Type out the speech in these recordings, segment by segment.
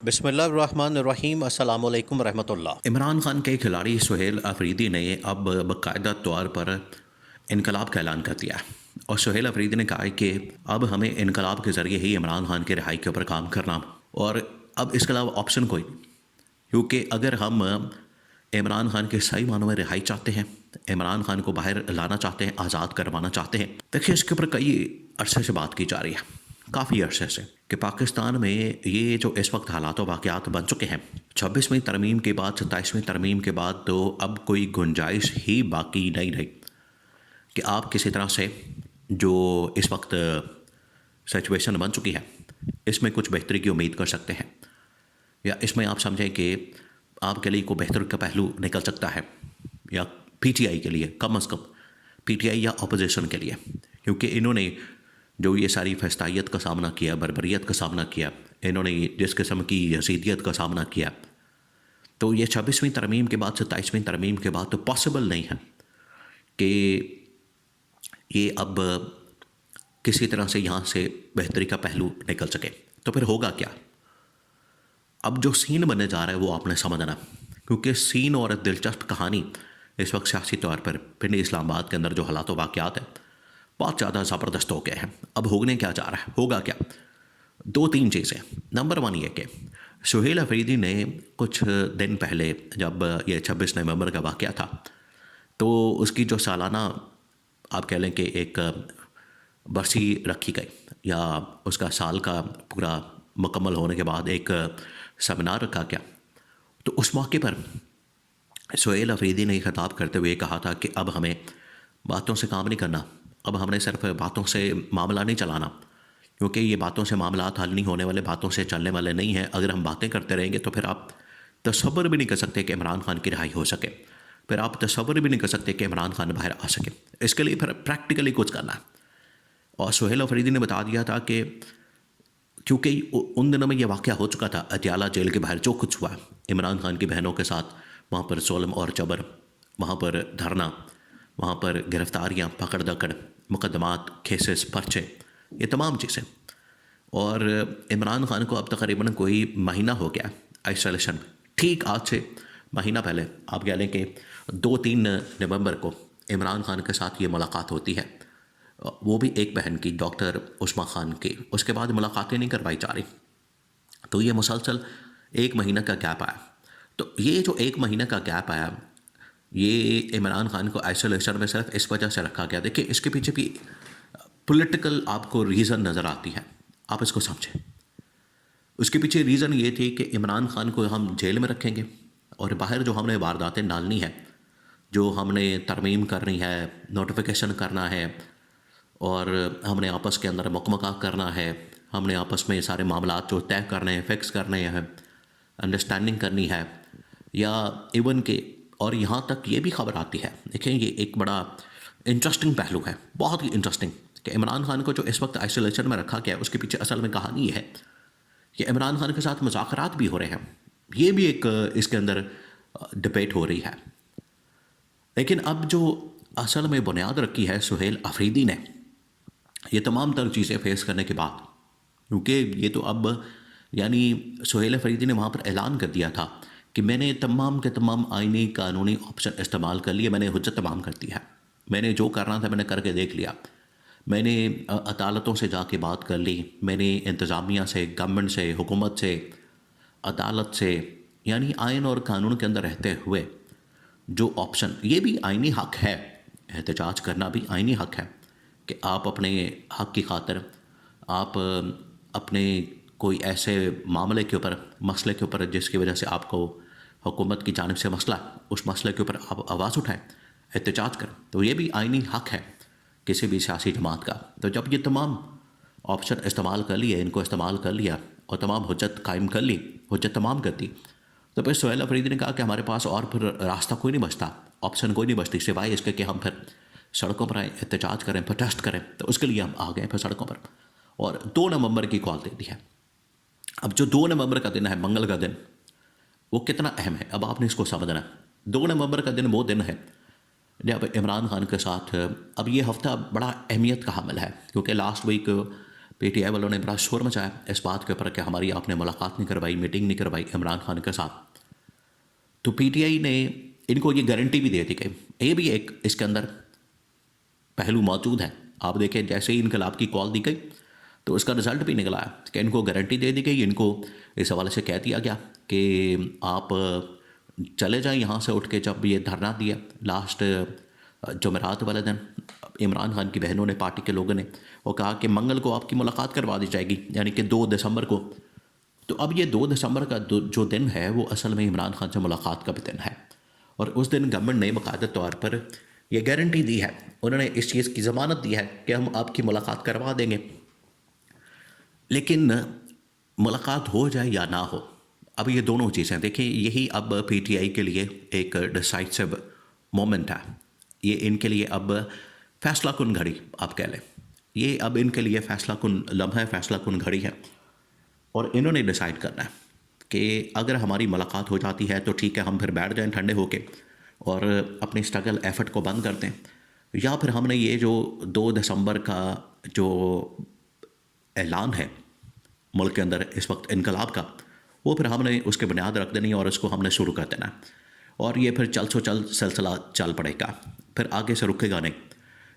बिस्मिल्लाहिर्रहमानिर्रहीम अस्सलाम वालेकुम रहमतुल्लाह। इमरान खान के खिलाड़ी सुहेल अफरीदी ने अब बाकायदा तौर पर इनकलाब का ऐलान कर दिया है। और सुहेल अफरीदी ने कहा है कि अब हमें इनकलाब के ज़रिए ही इमरान खान की रिहाई के ऊपर काम करना, और अब इसके अलावा ऑप्शन कोई नहीं। क्योंकि अगर हम इमरान खान के सही मानों में रिहाई चाहते हैं, इमरान खान को बाहर लाना चाहते हैं, आज़ाद करवाना चाहते हैं, देखिए इसके ऊपर कई अरसे से बात की जा रही है, काफ़ी अरसे से, कि पाकिस्तान में ये जो इस वक्त हालात वाक़यात बन चुके हैं, 26वीं तरमीम के बाद, 27वीं तरमीम के बाद तो अब कोई गुंजाइश ही बाकी नहीं रही कि आप किसी तरह से जो इस वक्त सिचुएशन बन चुकी है इसमें कुछ बेहतरी की उम्मीद कर सकते हैं, या इसमें आप समझें कि आपके लिए कोई बेहतर का पहलू निकल सकता है, या पीटीआई के लिए, कम अज़ कम पीटीआई या अपोजिशन के लिए, क्योंकि इन्होंने जो ये सारी फस्तायत का सामना किया, बर्बरियत का सामना किया, इन्होंने जिस किस्म की यजीदियत का सामना किया, तो ये 26वीं तरमीम के बाद, 27वीं तरमीम के बाद तो पॉसिबल नहीं है कि ये अब किसी तरह से यहाँ से बेहतरी का पहलू निकल सके। तो फिर होगा क्या? अब जो सीन बनने जा रहा है वो आपने समझना, क्योंकि सीन और दिलचस्प कहानी इस वक्त सियासी तौर पर पिंड इस्लामाबाद के अंदर जो हालात वाक़यात हैं बहुत ज़्यादा ज़बरदस्त हो गए हैं। अब होने क्या जा रहा है, होगा क्या? दो तीन चीज़ें। नंबर वन ये कि सुहेल अफरीदी ने कुछ दिन पहले, जब ये 26 नवंबर का वाक़या था, तो उसकी जो सालाना आप कह लें कि एक बरसी रखी गई, या उसका साल का पूरा मुकम्मल होने के बाद एक सेमिनार रखा गया। तो उस मौके पर सुहेल अफरीदी ने खिताब करते हुए कहा था कि अब हमें बातों से काम नहीं करना, अब हमने सिर्फ बातों से मामला नहीं चलाना, क्योंकि ये बातों से मामला हल नहीं होने वाले, बातों से चलने वाले नहीं हैं। अगर हम बातें करते रहेंगे तो फिर आप तसव्वुर भी नहीं कर सकते कि इमरान खान की रिहाई हो सके, फिर आप तसव्वुर भी नहीं कर सकते कि इमरान खान बाहर आ सके। इसके लिए फिर प्रैक्टिकली कुछ करना है। और सुहेल अफरीदी ने बता दिया था कि क्योंकि उन दिनों में ये वाक़या हो चुका था, अटियाला जेल के बाहर जो कुछ हुआ इमरान खान की बहनों के साथ, वहाँ पर ज़ुल्म और जबर, वहाँ पर धरना, वहाँ पर गिरफ्तारियाँ, पकड़ दकड़, मुकदमात, केसेस, पर्चे, ये तमाम चीज़ें। और इमरान खान को अब तकरीबन कोई महीना हो गया आइसोलेशन में। ठीक आज से महीना पहले आप कह लें कि 2-3 नवंबर को इमरान खान के साथ ये मुलाकात होती है, वो भी एक बहन की, डॉक्टर उस्मा खान की। उसके बाद मुलाकातें नहीं करवाई जा रही, तो ये मुसलसल एक महीना का गैप आया। तो ये जो एक महीने का गैप आया, ये इमरान खान को आइसोलेशन में सिर्फ इस वजह से रखा गया। देखिए इसके पीछे भी पॉलिटिकल आपको रीज़न नज़र आती है, आप इसको समझें। उसके पीछे रीज़न ये थी कि इमरान खान को हम जेल में रखेंगे, और बाहर जो हमने वारदातें डालनी है, जो हमने तरमीम करनी है, नोटिफिकेशन करना है, और हमने आपस के अंदर मुकमका करना है, हमने आपस में सारे मामलात जो तय करने हैं, फिक्स करने हैं, अंडरस्टैंडिंग करनी है, या इवन के, और यहाँ तक ये भी खबर आती है, देखें ये एक बड़ा इंटरेस्टिंग पहलू है, बहुत ही इंटरेस्टिंग, कि इमरान खान को जो इस वक्त आइसोलेशन में रखा गया है उसके पीछे असल में कहानी ये है कि इमरान खान के साथ मुज़ाकरात भी हो रहे हैं। ये भी एक इसके अंदर डिबेट हो रही है। लेकिन अब जो असल में बुनियाद रखी है सुहेल अफरीदी ने, ये तमाम तर चीज़ें फेस करने के बाद, क्योंकि ये तो अब यानी सुहेल अफरीदी ने वहाँ पर ऐलान कर दिया था कि मैंने तमाम के तमाम आईनी कानूनी ऑप्शन इस्तेमाल कर लिए, मैंने हुज्जत तमाम कर दी है, मैंने जो करना था मैंने करके देख लिया, मैंने अदालतों से जाके बात कर ली, मैंने इंतज़ामिया से, गवर्नमेंट से, हुकूमत से, अदालत से, यानी आइन और कानून के अंदर रहते हुए जो ऑप्शन, ये भी आइनी हक़ है, एहतजाज करना भी आइनी हक़ है कि आप अपने हक़ की खातिर आप अपने कोई ऐसे मामले के ऊपर, मसले के ऊपर जिसकी वजह से आपको हुकूमत की जानिब से मसला, उस मसले के ऊपर आप आवाज़ उठाएं, एहतजाज करें। तो ये भी आइनी हक़ है किसी भी सियासी जमात का। तो जब ये तमाम ऑप्शन इस्तेमाल कर लिए, इनको इस्तेमाल कर लिया और तमाम हुज्जत कायम कर ली, हुज्जत तमाम कर दी, तो फिर सुहेल अफरीदी ने कहा कि हमारे पास और फिर रास्ता कोई नहीं बचता, ऑप्शन कोई नहीं बचती सिवाय इसके कि हम फिर सड़कों पर आए, एहतजाज करें, प्रोटेस्ट करें। तो उसके लिए हम आ गए फिर सड़कों पर, और 2 नवंबर की कॉल दे दी है। अब जो 2 नवंबर का दिन है, मंगल का दिन, वो कितना अहम है अब आपने इसको समझना है। 2 नवंबर का दिन वो दिन है जब इमरान खान के साथ, अब ये हफ़्ता बड़ा अहमियत का हामिल है, क्योंकि लास्ट वीक PTI वालों ने बड़ा शोर मचाया इस बात के ऊपर कि हमारी आपने मुलाकात नहीं करवाई, मीटिंग नहीं करवाई इमरान खान के साथ। तो PTI ने इनको ये गारंटी भी दे दी कि ये भी एक इसके अंदर पहलू मौजूद है। आप देखें जैसे ही इनकलाब की कॉल दी गई तो उसका रिज़ल्ट भी निकला है कि इनको गारंटी दे दी गई। इनको इस हवाले से कह दिया गया कि आप चले जाएं यहाँ से उठ के। जब ये धरना दिया लास्ट जुमेरात वाले दिन, इमरान खान की बहनों ने, पार्टी के लोगों ने, वो कहा कि मंगल को आपकी मुलाकात करवा दी जाएगी, यानी कि 2 दिसंबर को। तो अब ये 2 दिसंबर का जो दिन है वो असल में इमरान खान से मुलाकात का भी दिन है। और उस दिन गवर्नमेंट ने बाकायदा तौर पर यह गारंटी दी है, उन्होंने इस चीज़ की ज़मानत दी है कि हम आपकी मुलाकात करवा देंगे। लेकिन मुलाकात हो जाए या ना हो, अब ये दोनों चीज़ें देखिए, यही अब PTI के लिए एक डिसाइसिव मोमेंट है। ये इनके लिए अब फैसला कुन घड़ी आप कह लें, ये अब इनके लिए फैसला कुन लम्हा है, फैसला कुन घड़ी है। और इन्होंने डिसाइड करना है कि अगर हमारी मुलाकात हो जाती है तो ठीक है, हम फिर बैठ जाएं ठंडे होके और अपनी स्ट्रगल एफर्ट को बंद कर दें, या फिर हमने ये जो 2 दिसंबर का जो ऐलान है मुल्क के अंदर इस वक्त इनकलाब का, वो फिर हमने उसके बुनियाद रख देनी और उसको हमने शुरू कर देना है। और ये फिर चल सिलसिला चल पड़ेगा, फिर आगे से रुकेगा नहीं।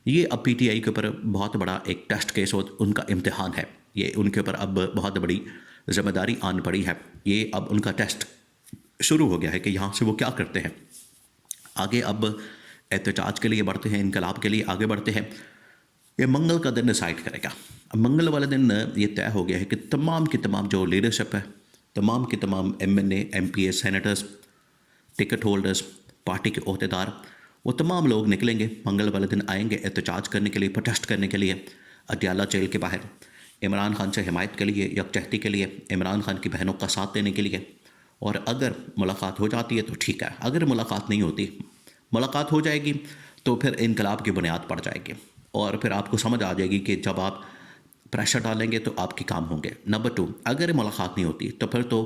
ये अब PTI के ऊपर बहुत बड़ा एक टेस्ट केस हो, उनका इम्तिहान है। ये उनके ऊपर अब बहुत बड़ी जिम्मेदारी आन पड़ी है। ये अब उनका टेस्ट शुरू हो गया है कि यहाँ से वो क्या करते हैं। आगे अब एहतजाज के लिए बढ़ते हैं, इनकलाब के लिए आगे बढ़ते हैं। ये मंगल का दिन डिसाइड करेगा। अब मंगल वाले दिन ये तय हो गया है कि तमाम की तमाम जो लीडरशिप है, तमाम की तमाम MNA, MPA, senators, ticket holders, party के ओहदेदार, वो तमाम लोग निकलेंगे मंगल वाले दिन, आएंगे एहतजाज करने के लिए, प्रोटेस्ट करने के लिए अडयाला जेल के बाहर, इमरान खान से हिमायत के लिए, यकजहती के लिए, इमरान खान की बहनों का साथ देने के लिए। और अगर मुलाकात हो जाती है तो ठीक है, अगर मुलाकात नहीं होती, मुलाकात हो जाएगी तो फिर इनकलाब की बुनियाद पड़ जाएगी और फिर आपको समझ आ जाएगी कि जब आप प्रेशर डालेंगे तो आपके काम होंगे। नंबर 2, अगर मुलाकात नहीं होती तो फिर तो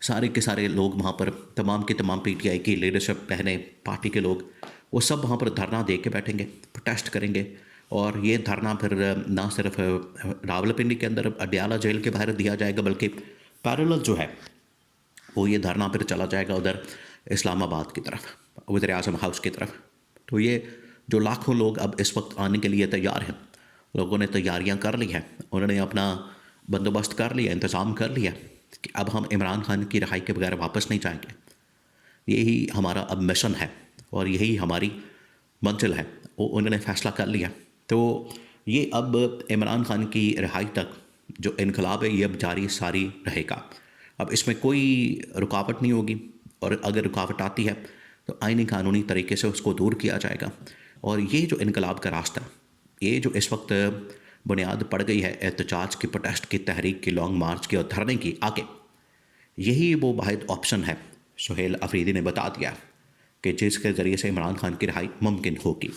सारे के सारे लोग वहाँ पर, तमाम के तमाम PTI की लीडरशिप, बहनें, पार्टी के लोग, वो सब वहाँ पर धरना दे के बैठेंगे, प्रोटेस्ट करेंगे। और ये धरना फिर ना सिर्फ रावलपिंडी के अंदर अडयाला जेल के बाहर दिया जाएगा, बल्कि पैरेलल जो है वो ये धरना फिर चला जाएगा उधर इस्लामाबाद की तरफ, वज़ीर-ए-आज़म हाउस की तरफ। तो ये जो लाखों लोग अब इस वक्त आने के लिए तैयार हैं, लोगों ने तैयारियां कर ली हैं, उन्होंने अपना बंदोबस्त कर लिया, इंतज़ाम कर लिया कि अब हम इमरान खान की रिहाई के बगैर वापस नहीं जाएंगे। यही हमारा अब मिशन है और यही हमारी मंजिल है, वो उन्होंने फ़ैसला कर लिया। तो ये अब इमरान खान की रिहाई तक जो इनकलाब है ये अब जारी सारी रहेगा। अब इसमें कोई रुकावट नहीं होगी, और अगर रुकावट आती है तो आईनी कानूनी तरीके से उसको दूर किया जाएगा। और ये जो इनकलाब का रास्ता, ये जो इस वक्त बुनियाद पड़ गई है एहतजाज की, प्रोटेस्ट की, तहरीक की, लॉन्ग मार्च की और धरने की, आगे यही वो वाहिद ऑप्शन है, सुहेल अफरीदी ने बता दिया, कि जिसके ज़रिए से इमरान खान की रिहाई मुमकिन होगी।